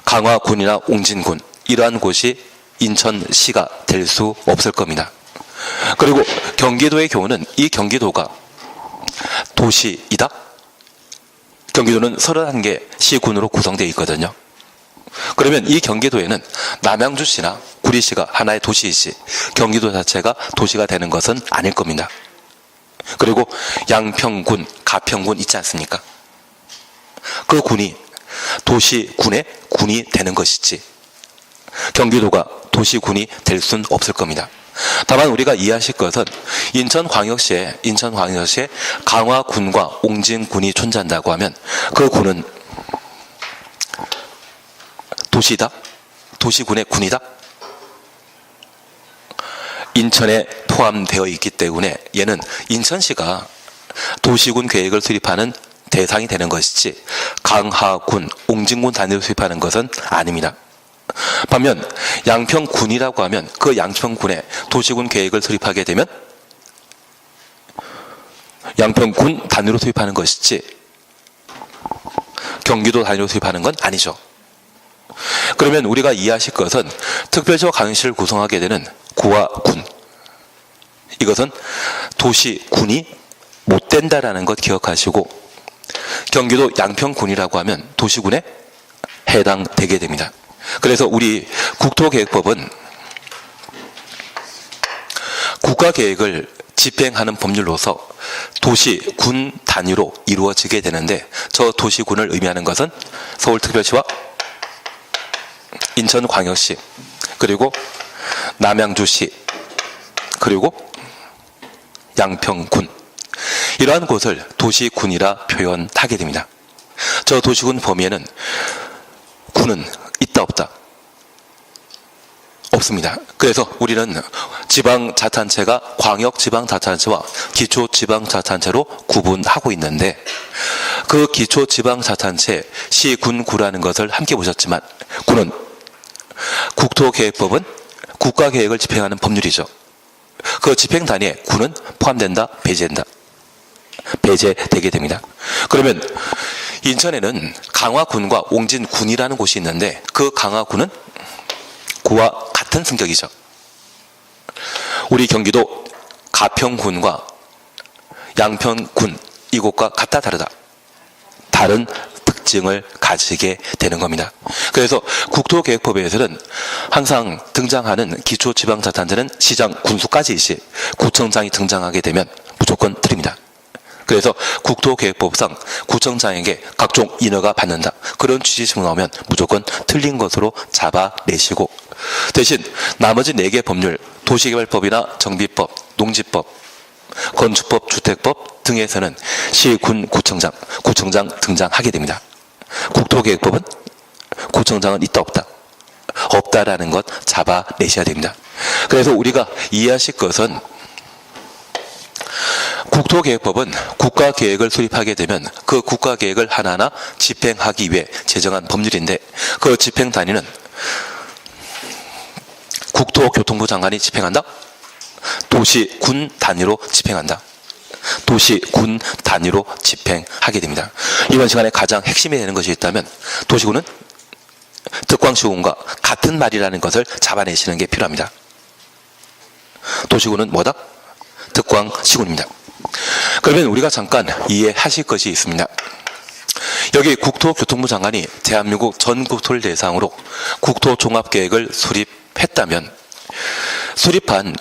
강화군이나 옹진군 이러한 곳이 인천시가 될 수 없을 겁니다. 그리고 경기도의 경우는 이 경기도가 도시이다? 경기도는 31개 시군으로 구성되어 있거든요. 그러면 이 경기도에는 남양주시나 구리시가 하나의 도시이지 경기도 자체가 도시가 되는 것은 아닐 겁니다. 그리고 양평군, 가평군 있지 않습니까? 그 군이 도시군의 군이 되는 것이지 경기도가 도시군이 될 수는 없을 겁니다. 다만 우리가 이해하실 것은 인천광역시에 강화군과 옹진군이 존재한다고 하면 그 군은 도시다? 도시군의 군이다? 인천에 포함되어 있기 때문에 얘는 인천시가 도시군 계획을 수립하는 대상이 되는 것이지 강하군, 옹진군 단위로 수립하는 것은 아닙니다. 반면 양평군이라고 하면 그 양평군에 도시군 계획을 수립하게 되면 양평군 단위로 수립하는 것이지 경기도 단위로 수립하는 건 아니죠. 그러면 우리가 이해하실 것은 특별시와 강시를 구성하게 되는 구와 군, 이것은 도시군이 못 된다라는 것 기억하시고 경기도 양평군이라고 하면 도시군에 해당되게 됩니다. 그래서 우리 국토계획법은 국가계획을 집행하는 법률로서 도시군 단위로 이루어지게 되는데 저 도시군을 의미하는 것은 서울특별시와 인천광역시 그리고 남양주시 그리고 양평군 이러한 곳을 도시군이라 표현하게 됩니다. 저 도시군 범위에는 군은 있다 없다? 없습니다. 그래서 우리는 지방자치단체가 광역지방자치단체와 기초지방자치단체로 구분하고 있는데 그 기초지방자치단체 시군구라는 것을 함께 보셨지만 군은 국토계획법은 국가계획을 집행하는 법률이죠. 그 집행 단위에 군은 포함된다, 배제되게 됩니다. 그러면 인천에는 강화군과 옹진군이라는 곳이 있는데 그 강화군은 구와 같은 성격이죠. 우리 경기도 가평군과 양평군 이곳과 같다 다르다. 다른 특징을 가지게 되는 겁니다. 그래서 국토계획법에서는 항상 등장하는 기초지방자치단체는 시장, 군수까지 이시 구청장이 등장하게 되면 무조건 틀립니다. 그래서 국토계획법상 구청장에게 각종 인허가 받는다. 그런 취지식으로 나오면 무조건 틀린 것으로 잡아내시고 대신 나머지 4개 법률 도시개발법이나 정비법, 농지법, 건축법, 주택법 등에서는 시, 군, 구청장 등장하게 됩니다. 국토계획법은 구청장은 있다 없다? 없다라는 것 잡아내셔야 됩니다. 그래서 우리가 이해하실 것은 국토계획법은 국가계획을 수립하게 되면 그 국가계획을 하나하나 집행하기 위해 제정한 법률인데 그 집행 단위는 국토교통부 장관이 집행한다? 도시군 단위로 집행한다. 도시군 단위로 집행하게 됩니다. 이번 시간에 가장 핵심이 되는 것이 있다면 도시군은 득광시군과 같은 말이라는 것을 잡아내시는 게 필요합니다. 도시군은 뭐다? 득광시군입니다. 그러면 우리가 잠깐 이해하실 것이 있습니다. 여기 국토교통부 장관이 대한민국 전 국토를 대상으로 국토종합계획을 수립했다면 수립한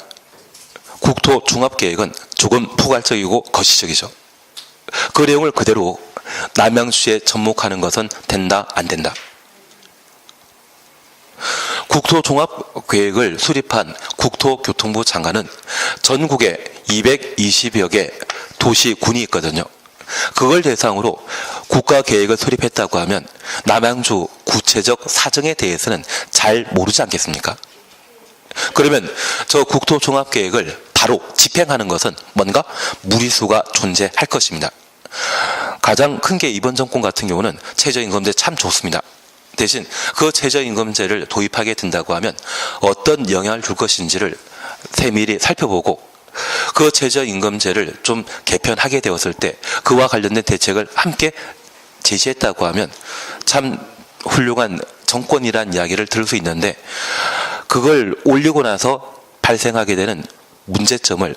국토종합계획은 조금 포괄적이고 거시적이죠. 그 내용을 그대로 남양주에 접목하는 것은 된다 안 된다? 국토종합계획을 수립한 국토교통부 장관은 전국에 220여 개 도시군이 있거든요. 그걸 대상으로 국가계획을 수립했다고 하면 남양주 구체적 사정에 대해서는 잘 모르지 않겠습니까? 그러면 저 국토종합계획을 바로 집행하는 것은 뭔가 무리수가 존재할 것입니다. 가장 큰 게 이번 정권 같은 경우는 최저임금제 참 좋습니다. 대신 그 최저임금제를 도입하게 된다고 하면 어떤 영향을 줄 것인지를 세밀히 살펴보고 그 최저임금제를 좀 개편하게 되었을 때 그와 관련된 대책을 함께 제시했다고 하면 참 훌륭한 정권이란 이야기를 들을 수 있는데 그걸 올리고 나서 발생하게 되는 문제점을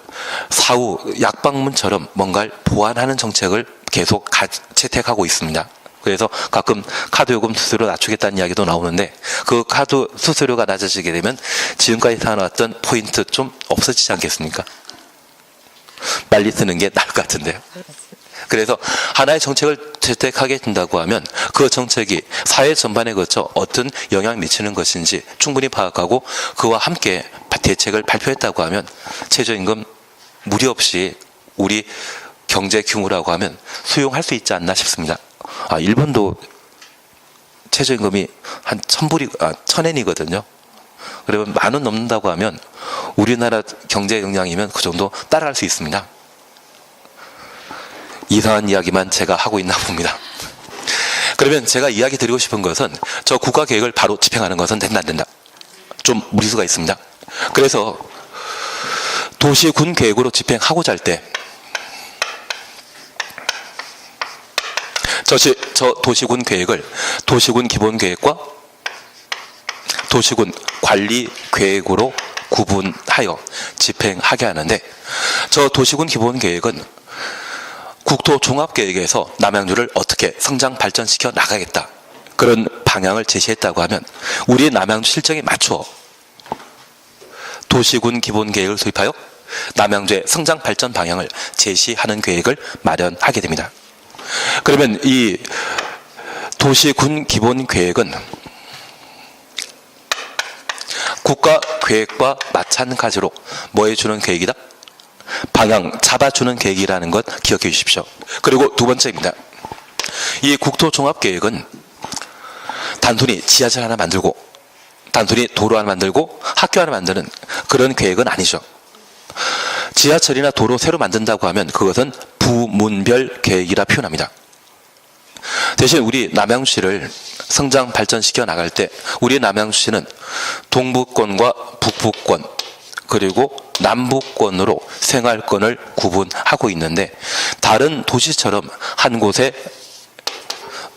사후 약방문처럼 뭔가를 보완하는 정책을 계속 채택하고 있습니다. 그래서 가끔 카드 요금 수수료 낮추겠다는 이야기도 나오는데 그 카드 수수료가 낮아지게 되면 지금까지 살아왔던 포인트 좀 없어지지 않겠습니까? 빨리 쓰는 게 나을 것 같은데요. 그래서 하나의 정책을 채택하게 된다고 하면 그 정책이 사회 전반에 거쳐 어떤 영향을 미치는 것인지 충분히 파악하고 그와 함께 대책을 발표했다고 하면 최저임금 무리 없이 우리 경제 규모라고 하면 수용할 수 있지 않나 싶습니다. 일본도 최저임금이 한 1,000엔이거든요. 그러면 10,000원 넘는다고 하면 우리나라 경제 역량이면 그 정도 따라갈 수 있습니다. 이상한 이야기만 제가 하고 있나 봅니다. 그러면 제가 이야기 드리고 싶은 것은 저 국가계획을 바로 집행하는 것은 된다 안 된다. 좀 무리수가 있습니다. 그래서 도시군 계획으로 집행하고자 할 때 저 도시군 계획을 도시군 기본계획과 도시군 관리계획으로 구분하여 집행하게 하는데 저 도시군 기본계획은 국토종합계획에서 남양주를 어떻게 성장 발전시켜 나가겠다 그런 방향을 제시했다고 하면 우리 남양주 실정에 맞춰 도시군 기본계획을 수립하여 남양주의 성장 발전 방향을 제시하는 계획을 마련하게 됩니다. 그러면 이 도시군 기본계획은 국가계획과 마찬가지로 뭐 해주는 계획이다? 방향 잡아주는 계획이라는 것 기억해 주십시오. 그리고 두 번째입니다. 이 국토종합계획은 단순히 지하철 하나 만들고 단순히 도로 하나 만들고 학교 하나 만드는 그런 계획은 아니죠. 지하철이나 도로 새로 만든다고 하면 그것은 부문별 계획이라 표현합니다. 대신 우리 남양주시를 성장 발전시켜 나갈 때 우리 남양주시는 동부권과 북부권 그리고 남부권으로 생활권을 구분하고 있는데 다른 도시처럼 한 곳에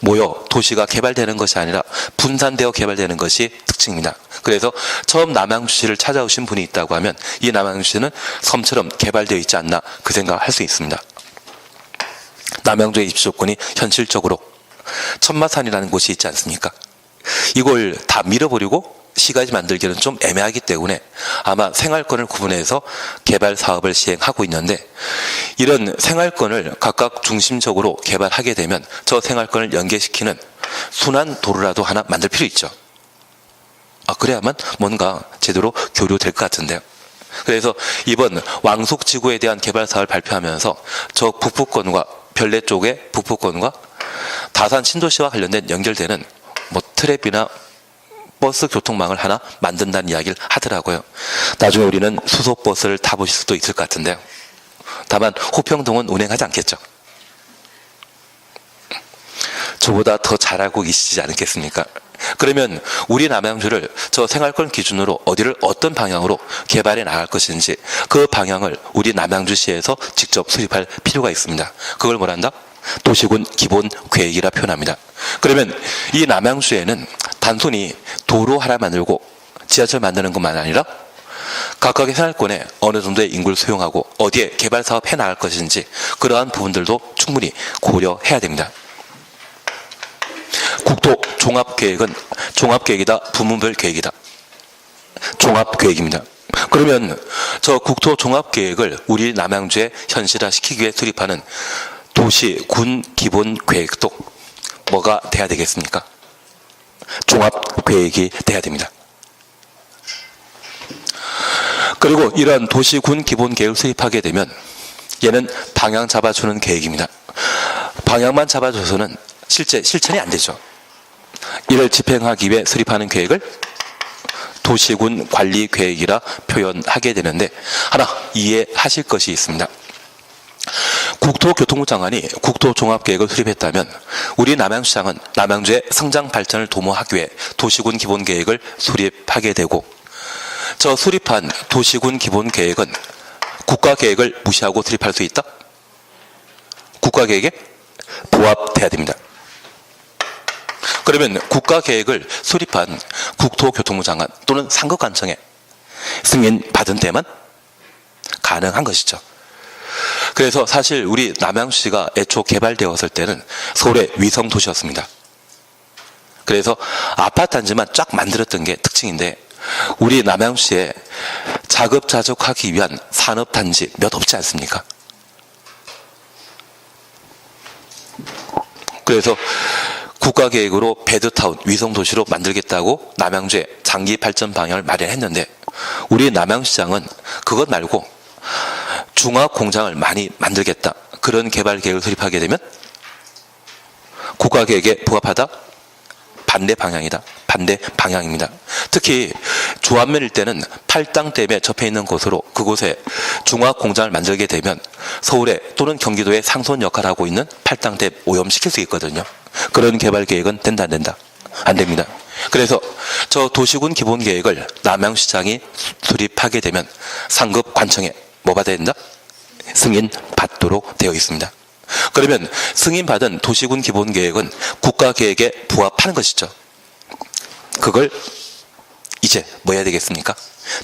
모여 도시가 개발되는 것이 아니라 분산되어 개발되는 것이 특징입니다. 그래서 처음 남양주시를 찾아오신 분이 있다고 하면 이 남양주시는 섬처럼 개발되어 있지 않나 그 생각을 할 수 있습니다. 남양주의 입지 조건이 현실적으로 천마산이라는 곳이 있지 않습니까? 이걸 다 밀어버리고 시가지 만들기는 좀 애매하기 때문에 아마 생활권을 구분해서 개발 사업을 시행하고 있는데 이런 생활권을 각각 중심적으로 개발하게 되면 저 생활권을 연계시키는 순환 도로라도 하나 만들 필요 있죠. 그래야만 뭔가 제대로 교류될 것 같은데요. 그래서 이번 왕속지구에 대한 개발 사업을 발표하면서 저 북부권과 별내 쪽의 북부권과 다산 신도시와 관련된 연결되는 뭐 트랩이나 버스 교통망을 하나 만든다는 이야기를 하더라고요. 나중에 우리는 수소버스를 타보실 수도 있을 것 같은데요. 다만 호평동은 운행하지 않겠죠. 저보다 더 잘 알고 계시지 않겠습니까? 그러면 우리 남양주를 저 생활권 기준으로 어디를 어떤 방향으로 개발해 나갈 것인지 그 방향을 우리 남양주시에서 직접 수립할 필요가 있습니다. 그걸 뭐란다? 도시군 기본계획이라 표현합니다. 그러면 이 남양주에는 단순히 도로 하나 만들고 지하철 만드는 것만 아니라 각각의 생활권에 어느 정도의 인구를 수용하고 어디에 개발 사업 해 나갈 것인지 그러한 부분들도 충분히 고려해야 됩니다. 국토 종합계획은 종합계획이다, 부문별 계획이다. 종합계획입니다. 그러면 저 국토 종합계획을 우리 남양주에 현실화시키기 위해 수립하는 도시군 기본계획도 뭐가 돼야 되겠습니까? 종합계획이 돼야 됩니다. 그리고 이러한 도시군 기본계획을 수립하게 되면 얘는 방향 잡아주는 계획입니다. 방향만 잡아줘서는 실천이 안 되죠. 이를 집행하기 위해 수립하는 계획을 도시군 관리 계획이라 표현하게 되는데 하나 이해하실 것이 있습니다. 국토교통부 장관이 국토종합계획을 수립했다면 우리 남양주시장은 남양주의 성장 발전을 도모하기 위해 도시군 기본계획을 수립하게 되고 저 수립한 도시군 기본계획은 국가계획을 무시하고 수립할 수 있다? 국가계획에 부합돼야 됩니다. 그러면 국가계획을 수립한 국토교통부 장관 또는 상급관청에 승인 받은 때만 가능한 것이죠. 그래서 사실 우리 남양주시가 애초 개발되었을 때는 서울의 위성도시였습니다. 그래서 아파트 단지만 쫙 만들었던 게 특징인데 우리 남양주시에 자급자족하기 위한 산업단지 몇 없지 않습니까? 그래서 국가계획으로 베드타운, 위성도시로 만들겠다고 남양주의 장기 발전 방향을 마련했는데 우리 남양시장은 그것 말고 중화공장을 많이 만들겠다. 그런 개발계획을 수립하게 되면 국가계획에 부합하다? 반대 방향이다. 반대 방향입니다. 특히 주안면일 때는 팔당댐에 접해 있는 곳으로 그곳에 중화공장을 만들게 되면 서울에 또는 경기도에 상수원 역할을 하고 있는 팔당댐 오염시킬 수 있거든요. 그런 개발 계획은 된다 안 된다? 안 됩니다. 그래서 저 도시군 기본계획을 남양시장이 수립하게 되면 상급 관청에 뭐 받아야 된다? 승인 받도록 되어 있습니다. 그러면 승인받은 도시군 기본계획은 국가계획에 부합하는 것이죠. 그걸 이제 뭐 해야 되겠습니까?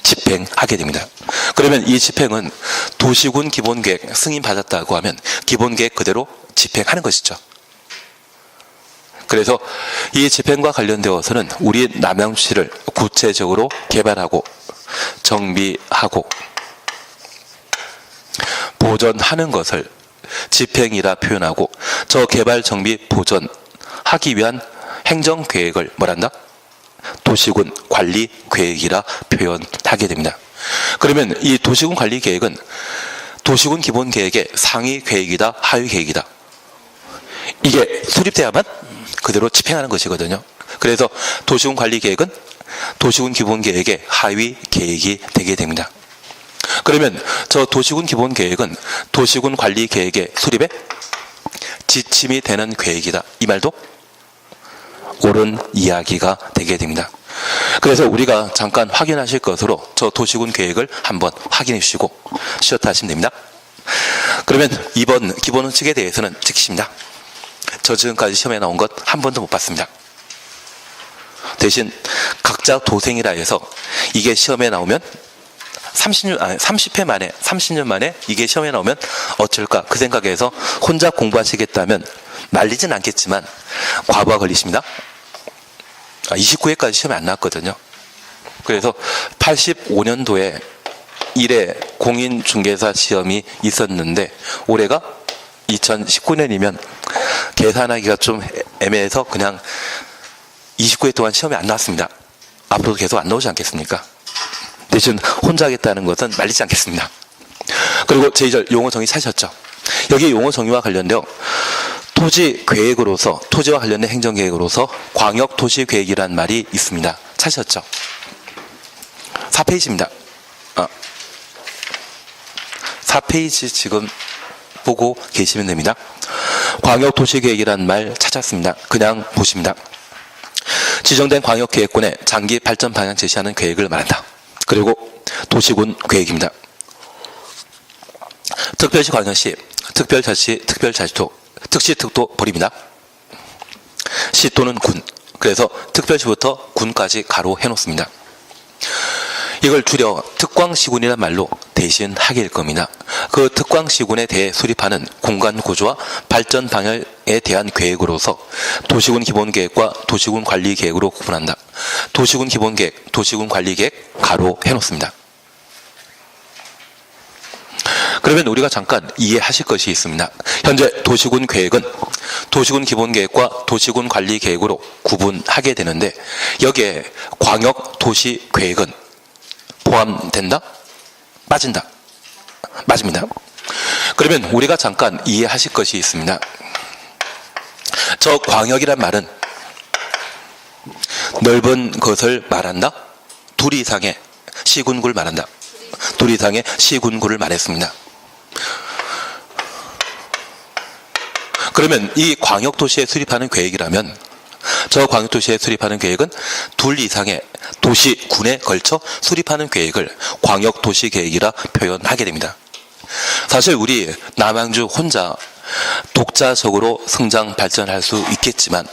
집행하게 됩니다. 그러면 이 집행은 도시군 기본계획 승인받았다고 하면 기본계획 그대로 집행하는 것이죠. 그래서 이 집행과 관련되어서는 우리 남양주시를 구체적으로 개발하고 정비하고 보존하는 것을 집행이라 표현하고 저 개발 정비 보존하기 위한 행정계획을 뭐란다? 도시군 관리 계획이라 표현하게 됩니다. 그러면 이 도시군 관리 계획은 도시군 기본 계획의 상위 계획이다, 하위 계획이다. 이게 수립돼야만 그대로 집행하는 것이거든요. 그래서 도시군 관리 계획은 도시군 기본 계획의 하위 계획이 되게 됩니다. 그러면 저 도시군 기본 계획은 도시군 관리 계획의 수립에 지침이 되는 계획이다. 이 말도 옳은 이야기가 되게 됩니다. 그래서 우리가 잠깐 확인하실 것으로 저 도시군 계획을 한번 확인해 주시고 쉬었다 하시면 됩니다. 그러면 이번 기본원칙에 대해서는 지키십니다. 저 지금까지 시험에 나온 것 한 번도 못 봤습니다. 대신 각자 도생이라 해서 이게 시험에 나오면 30회 만에 30년 만에 이게 시험에 나오면 어쩔까 그 생각에서 혼자 공부하시겠다면 말리진 않겠지만 과부하 걸리십니다. 29회까지 시험에 안 나왔거든요. 그래서 85년도에 1회 공인중개사 시험이 있었는데 올해가 2019년이면 계산하기가 좀 애매해서 그냥 29회 동안 시험에 안 나왔습니다. 앞으로도 계속 안 나오지 않겠습니까? 대신 혼자 하겠다는 것은 말리지 않겠습니다. 그리고 제2절 용어 정의 찾으셨죠? 여기 용어 정의와 관련되어 토지 계획으로서 토지와 관련된 행정 계획으로서 광역 도시 계획이란 말이 있습니다. 찾으셨죠? 4페이지입니다. 4페이지 지금 보고 계시면 됩니다. 광역 도시 계획이란 말 찾았습니다. 그냥 보십니다. 지정된 광역 계획군의 장기 발전 방향 제시하는 계획을 말한다. 그리고 도시군 계획입니다. 특별시, 광역시, 특별자치, 특별자치도, 특시, 특도 버립니다. 시 또는 군. 그래서 특별시부터 군까지 가로 해놓습니다. 이걸 줄여 특광시군이란 말로 대신 하게 될 겁니다. 그 특광시군에 대해 수립하는 공간 구조와 발전 방향에 대한 계획으로서 도시군 기본계획과 도시군 관리계획으로 구분한다. 도시군 기본계획, 도시군 관리계획 가로 해놓습니다. 그러면 우리가 잠깐 이해하실 것이 있습니다. 현재 도시군 계획은 도시군 기본계획과 도시군 관리계획으로 구분하게 되는데 여기에 광역 도시 계획은 포함된다? 빠진다? 맞습니다. 그러면 우리가 잠깐 이해하실 것이 있습니다. 저 광역이란 말은 넓은 것을 말한다? 둘 이상의 시군구를 말한다. 둘 이상의 시군구를 말했습니다. 그러면 이 광역도시에 수립하는 계획이라면 저 광역도시에 수립하는 계획은 둘 이상의 도시군에 걸쳐 수립하는 계획을 광역도시계획이라 표현하게 됩니다. 사실 우리 남양주 혼자 독자적으로 성장 발전할 수 있겠지만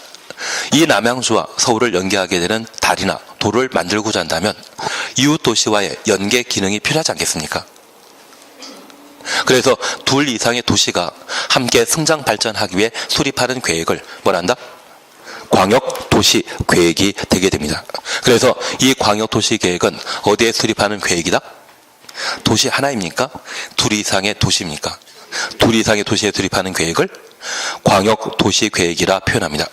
이 남양주와 서울을 연계하게 되는 다리나 도를 만들고자 한다면 이웃 도시와의 연계 기능이 필요하지 않겠습니까? 그래서 둘 이상의 도시가 함께 성장 발전하기 위해 수립하는 계획을 뭐란다? 광역도시 계획이 되게 됩니다. 그래서 이 광역도시 계획은 어디에 수립하는 계획이다? 도시 하나입니까? 둘 이상의 도시입니까? 둘 이상의 도시에 수립하는 계획을 광역도시 계획이라 표현합니다.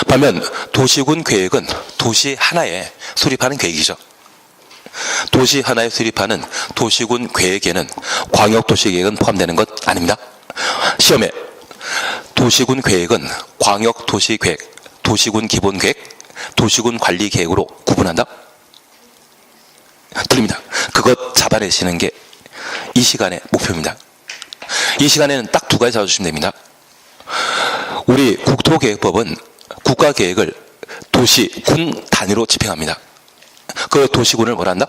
반면 도시군 계획은 도시 하나에 수립하는 계획이죠. 도시 하나에 수립하는 도시군 계획에는 광역도시 계획은 포함되는 것 아닙니다. 시험에 도시군 계획은 광역도시 계획, 도시군 기본계획, 도시군 관리계획으로 구분한다? 드립니다. 그것 잡아내시는 게 이 시간의 목표입니다. 이 시간에는 딱 두 가지 잡아주시면 됩니다. 우리 국토계획법은 국가계획을 도시, 군 단위로 집행합니다. 그 도시군을 뭐라 한다?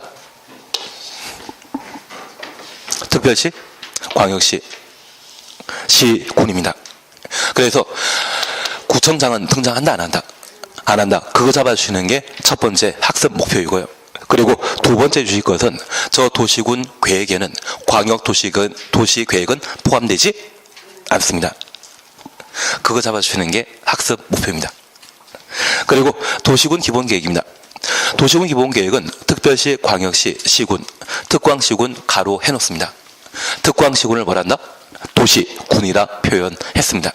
특별시, 광역시, 시군입니다. 그래서 구청장은 등장한다, 안 한다? 안 한다. 그거 잡아주시는 게 첫 번째 학습 목표이고요. 그리고 두 번째 주실 것은 저 도시군 계획에는 도시계획은 포함되지 않습니다. 그거 잡아주시는 게 학습 목표입니다. 그리고 도시군 기본계획입니다. 도시군 기본계획은 특별시, 광역시, 시군, 특광시군 가로 해놓습니다. 특광시군을 뭐라 한다? 도시군이라 표현했습니다.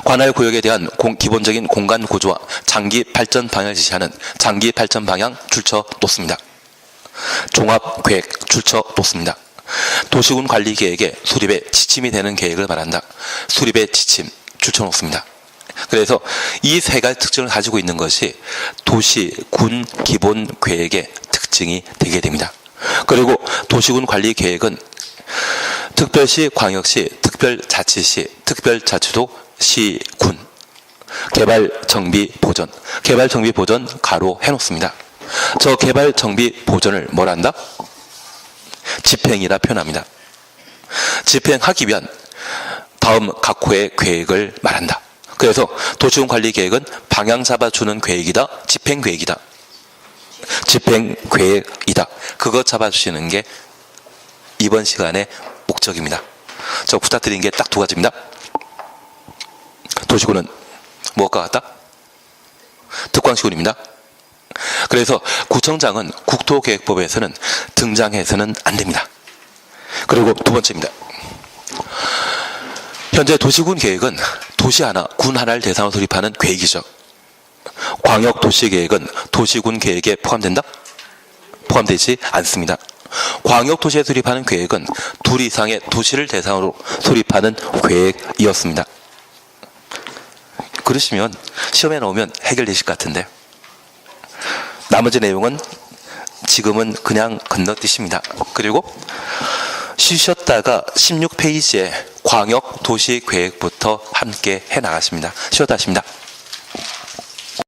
관할 구역에 대한 기본적인 공간 구조와 장기 발전 방향을 지시하는 장기 발전 방향 출처 놓습니다. 종합계획 출처 놓습니다. 도시군 관리 계획의 수립에 지침이 되는 계획을 말한다. 수립의 지침 출처 놓습니다. 그래서 이 세 가지 특징을 가지고 있는 것이 도시군 기본 계획의 특징이 되게 됩니다. 그리고 도시군 관리 계획은 특별시, 광역시, 특별자치시, 특별자치도, 시군, 개발정비보전, 개발정비보전 가로 해놓습니다. 저 개발정비보전을 뭐라 한다? 집행이라 표현합니다. 집행하기 위한 다음 각 호의 계획을 말한다. 그래서 도시군 관리 계획은 방향 잡아주는 계획이다, 집행계획이다. 집행계획이다. 그거 잡아주시는 게 이번 시간의 목적입니다. 저 부탁드린 게 딱 두 가지입니다. 도시군은 무엇과 같다? 특광시군입니다. 그래서 구청장은 국토계획법에서는 등장해서는 안 됩니다. 그리고 두 번째입니다. 현재 도시군 계획은 도시 하나, 군 하나를 대상으로 수립하는 계획이죠. 광역도시계획은 도시군 계획에 포함된다? 포함되지 않습니다. 광역도시에 수립하는 계획은 둘 이상의 도시를 대상으로 수립하는 계획이었습니다. 그러시면 시험에 나오면 해결되실 것 같은데 나머지 내용은 지금은 그냥 건너뛰십니다. 그리고 쉬셨다가 16페이지에 광역도시계획부터 함께 해나가십니다. 쉬었다 하십니다.